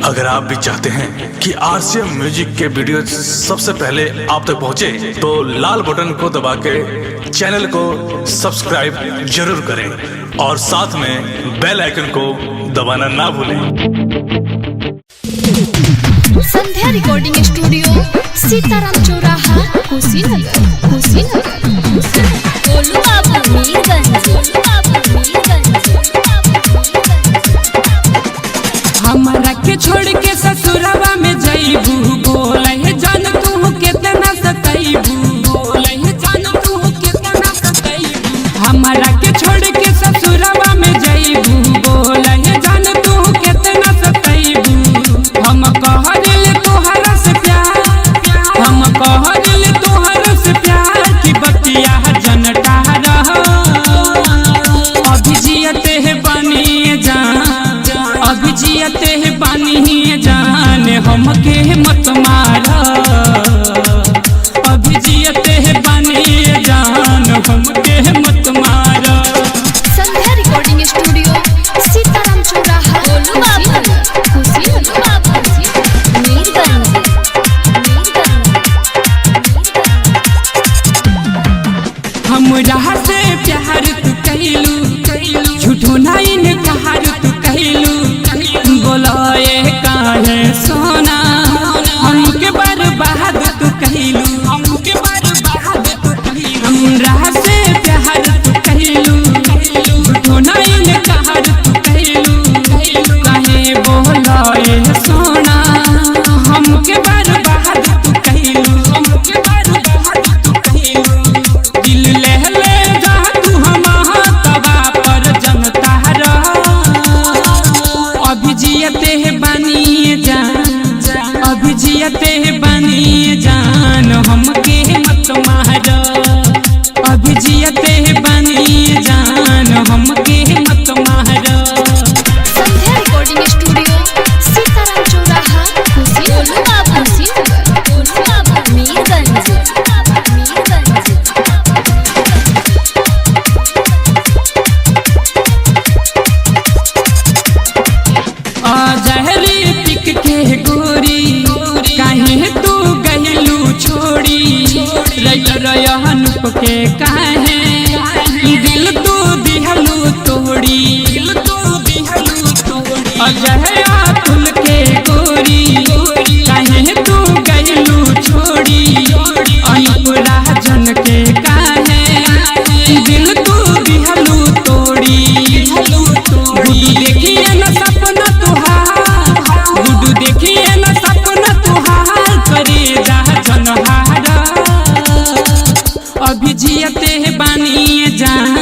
अगर आप भी चाहते हैं कि आरसीएम म्यूजिक के वीडियो सबसे पहले आप तक पहुंचे, तो लाल बटन को दबा के चैनल को सब्सक्राइब जरूर करें और साथ में बेल आइकन को दबाना ना भूलें। संध्या रिकॉर्डिंग स्टूडियो, सीताराम चौराहा, कुशीनगर। बोलो आप मीरगंज। हमारा के छोड़ के ससुरवा में जईबू, बोले जान तू कितना सतईबू, बोले जान तू कितना सतईबू। हमारा के छोड़ के ससुरवा में जईबू, बोले जान तू कितना सतईबू। हम कह दिल तोहरा से प्यार, हम कह दिल तोहरा से प्यार की बतिया जनता रह। अभी जियते है बनी जान, अभी जियते है बानी जान, हमके मत मारा। अभी जियते है बानी जान, हमके मत मारा। संध्या रिकॉर्डिंग स्टूडियो, सीताराम चौराहा, बोलो आप कुशीनगर। मीरगंज। हमरा से प्यार तू कहलू, झूठो नहीं ने कहार तू कहलू। बोलाए काहे सोना, हमके बर्बाद तू कहलू, हमके बर्बाद तू कहलू। हमरा से प्यार तू कहलू, झूठो नहीं ने कहार तू कहलू। काहे बोलाए सोना, हमके बर्बाद तू कहलू, हमके बर्बाद तू कहलू। दिल ले जा तू हमारा तवा पर जनता रह। अभी जियते है बनी जान, अभी जियते है बनी जान, हमके मत मारा। अभी जियते है बनी जान, हमके मत मारा। संध्या रिकॉर्डिंग स्टूडियो, सीताराम चौराहा, कुशीनगर। बोलो आप कुशीनगर। बोलो आप मीरगंज। जहरी टिक के गोरी, काहे तू गहलू छोड़ी। रयहन के काहे दिल तू दिहलू तोड़ी, दिल तू दिहलू तोड़ी। अजहया तुल के गोरी, काहे तू गहलू छोड़ी। अनुपुरा जन के काहे दिल तू दिहलू तोड़ी। गुडू देखिए न सपना तुहार, गुडू देखिए न सपना तुहार, करे जा जनहारा। अभी जियते है बानी जान,